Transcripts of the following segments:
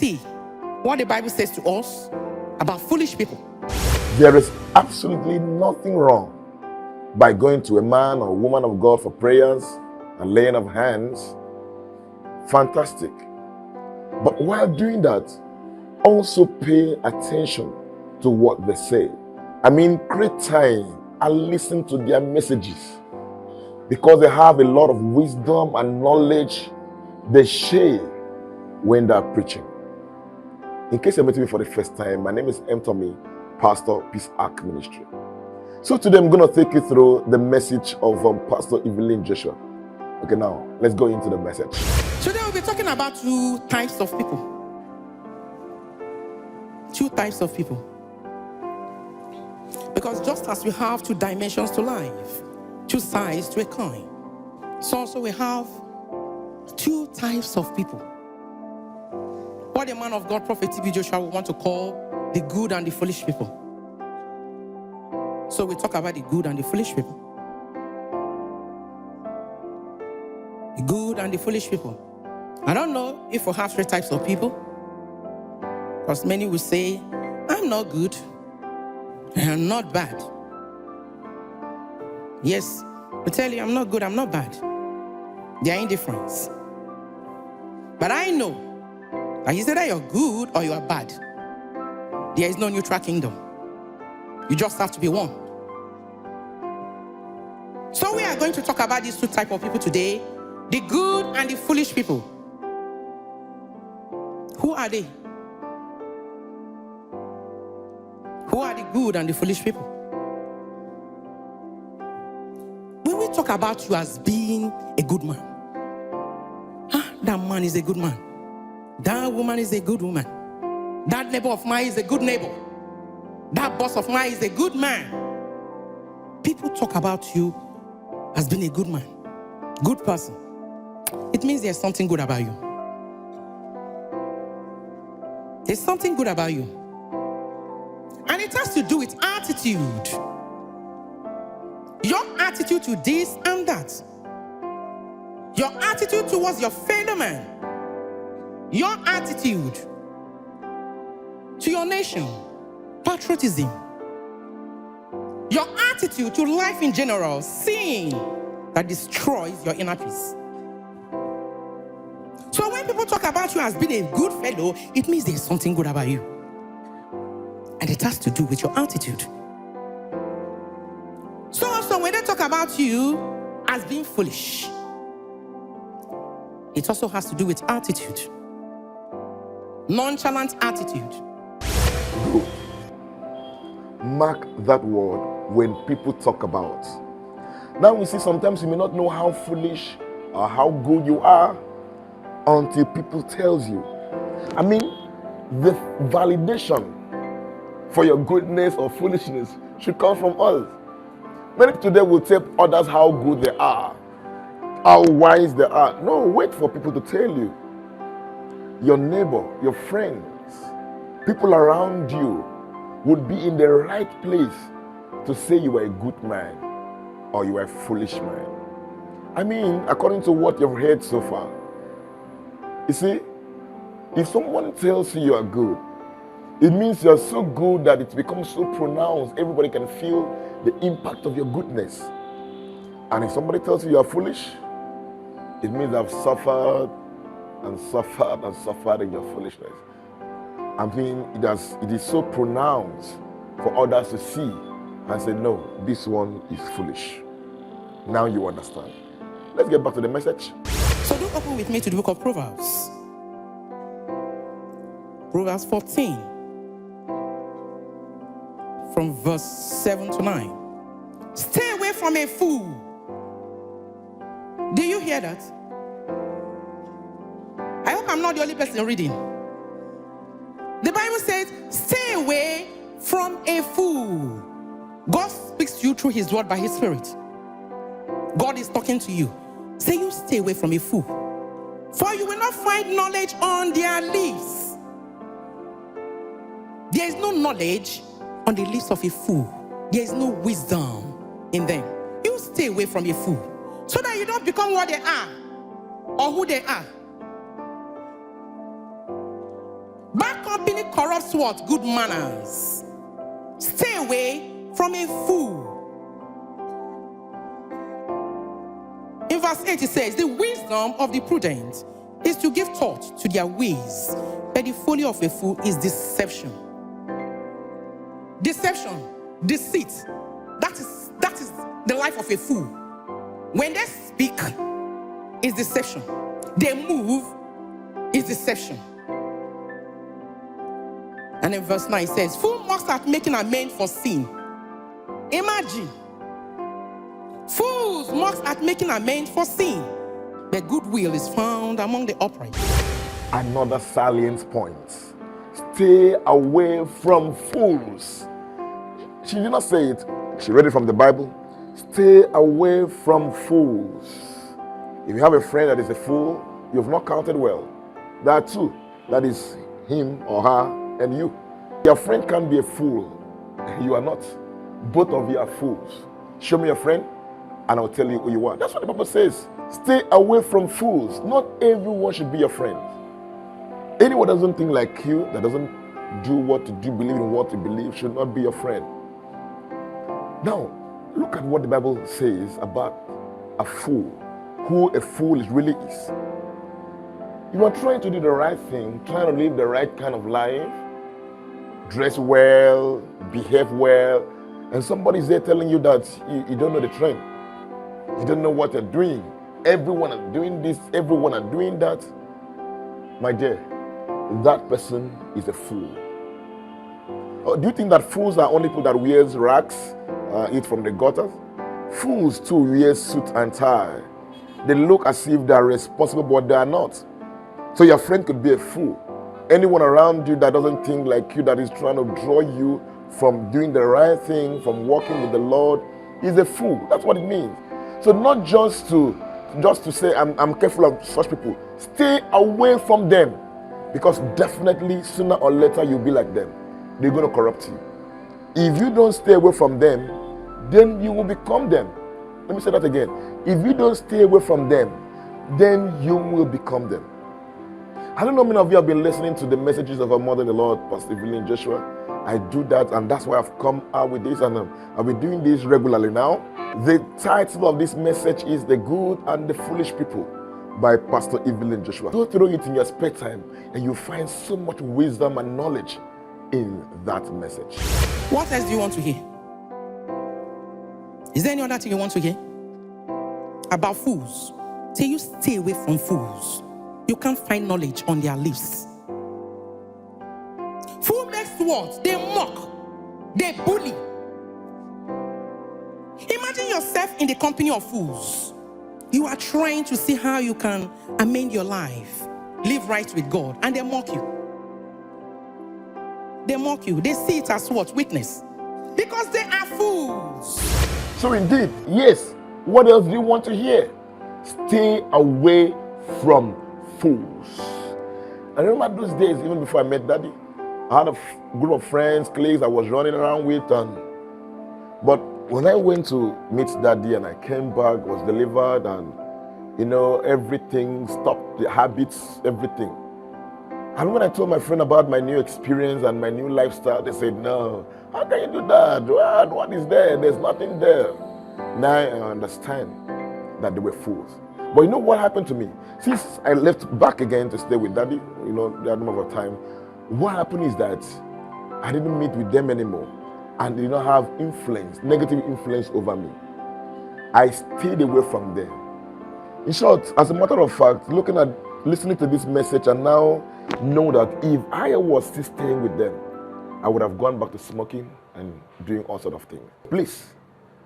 see what the Bible says to us about foolish people. There is absolutely nothing wrong by going to a man or woman of God for prayers and laying of hands. Fantastic. But while doing that, also pay attention to what they say. I mean, create time and listen to their messages, because they have a lot of wisdom and knowledge they share when they're preaching. In case you're meeting me for the first time, my name is M. Tommy, Pastor, Peace Ark Ministry. So today I'm going to take you through the message of Pastor Evelyn Joshua. Okay, now let's go into the message. Today we'll be talking about two types of people. Two types of people. Because just as we have two dimensions to life, two sides to a coin, so also we have two types of people. What the man of God, Prophet T.B. Joshua, would want to call the good and the foolish people. So we talk about the good and the foolish people. The good and the foolish people. I don't know if we have three types of people, because many will say, I'm not good and I'm not bad. Yes, I tell you, I'm not good, I'm not bad. They are indifferent. But I know that you say that you're good or you are bad. There is no neutral kingdom. You just have to be one. So we are going to talk about these two types of people today. The good and the foolish people. Who are they? Who are the good and the foolish people? When we talk about you as being a good man, that man is a good man. That woman is a good woman. That neighbor of mine is a good neighbor. That boss of mine is a good man. People talk about you as being a good man, good person. It means there's something good about you. There's something good about you. And it has to do with attitude. Your attitude to this and that. Your attitude towards your fellow man. Your attitude to your nation. Patriotism. Your attitude to life in general. Sin that destroys your inner peace. So when people talk about you as being a good fellow, it means there's something good about you. And it has to do with your attitude. So also when they talk about you as being foolish, it also has to do with attitude. Nonchalant attitude. Good. Mark that word when people talk about. Now we see sometimes you may not know how foolish or how good you are until people tells you. I mean, the validation for your goodness or foolishness should come from us. Many people today will tell others how good they are, how wise they are. No, wait for people to tell you. Your neighbor, your friends, people around you would be in the right place to say you are a good man or you are a foolish man. I mean, according to what you've heard so far, you see, if someone tells you you are good, it means you're so good that it becomes so pronounced. Everybody can feel the impact of your goodness. And if somebody tells you you are foolish, it means I've suffered and suffered and suffered in your foolishness. I mean, it is so pronounced for others to see and say, no, this one is foolish. Now you understand. Let's get back to the message. So do open with me to the book of Proverbs. Proverbs 14. From verse 7 to 9. Stay away from a fool. Do you hear that? I hope I'm not the only person reading. The Bible says, stay away from a fool. God speaks to you through his word by his spirit. God is talking to you. Say you stay away from a fool. For you will not find knowledge on their lips. There is no knowledge on the lips of a fool. There is no wisdom in them. You stay away from a fool so that you don't become what they are or who they are. company corrupts what? Good manners. Stay away from a fool. In verse 8 it says, the wisdom of the prudent is to give thought to their ways, but the folly of a fool is deception. Deception, deceit. That is the life of a fool. When they speak, is deception. They move, is deception. And in verse 9 it says, fool mocks at making amends for sin. Imagine. Fools mocks at making amends for sin, but goodwill is found among the upright. Another salient point. Stay away from fools. She did not say it. She read it from the Bible. Stay away from fools. If you have a friend that is a fool, you've not counted well. There are two. That is him or her and you. Your friend can't be a fool. You are not. Both of you are fools. Show me your friend and I'll tell you who you are. That's what the Bible says. Stay away from fools. Not everyone should be your friend. Anyone that doesn't think like you, that doesn't do what you do, believe in what you believe, should not be your friend. Now, look at what the Bible says about a fool, who a fool really is. You are trying to do the right thing, trying to live the right kind of life, dress well, behave well, and somebody's there telling you that you don't know the trend. You don't know what you're doing. Everyone is doing this, everyone are doing that. My dear, that person is a fool. Or do you think that fools are only people that wears rags, eat from the gutters? Fools too wear suit and tie. They look as if they are responsible, but they are not. So your friend could be a fool. Anyone around you that doesn't think like you, that is trying to draw you from doing the right thing, from walking with the Lord, is a fool. That's what it means. So not just to say, I'm careful of such people. Stay away from them, because definitely sooner or later you'll be like them. They're going to corrupt you. If you don't stay away from them, then you will become them. Let me say that again. If you don't stay away from them, then you will become them. I don't know how many of you have been listening to the messages of our mother in the Lord, Pastor Evelyn Joshua. I do that, and that's why I've come out with this, and I'll be doing this regularly now. The title of this message is The Good and the Foolish People by Pastor Evelyn Joshua. Go through it in your spare time, and you'll find so much wisdom and knowledge in that message. What else do you want to hear? Is there any other thing you want to hear? About fools. Say you stay away from fools. You can't find knowledge on their lips. Fool makes what? They mock. They bully. Imagine yourself in the company of fools. You are trying to see how you can amend your life, live right with God, and they mock you. They mock you. They see it as what? Weakness. Because they are fools. So indeed, yes, what else do you want to hear? Stay away from fools. I remember those days, even before I met Daddy, I had a group of friends, colleagues I was running around with, but when I went to meet Daddy and I came back, was delivered, and everything stopped, the habits, everything. And when I told my friend about my new experience and my new lifestyle, they said, no, how can you do that? What is there? There's nothing there. Now I understand that they were fools. But you know what happened to me? Since I left back again to stay with Daddy, that number of time, what happened is that I didn't meet with them anymore. And they did not have influence, negative influence over me. I stayed away from them. In short, as a matter of fact, listening to this message, and now know that if I was still staying with them, I would have gone back to smoking and doing all sorts of things. Please,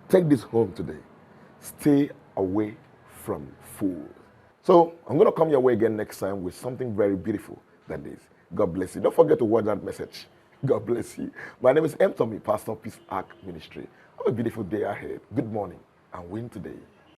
take this home today. Stay away from fools. So I'm going to come your way again next time with something very beautiful that is. God bless you. Don't forget to watch that message. God bless you. My name is M. Tommy, Pastor Peace Ark Ministry. Have a beautiful day ahead. Good morning and win today.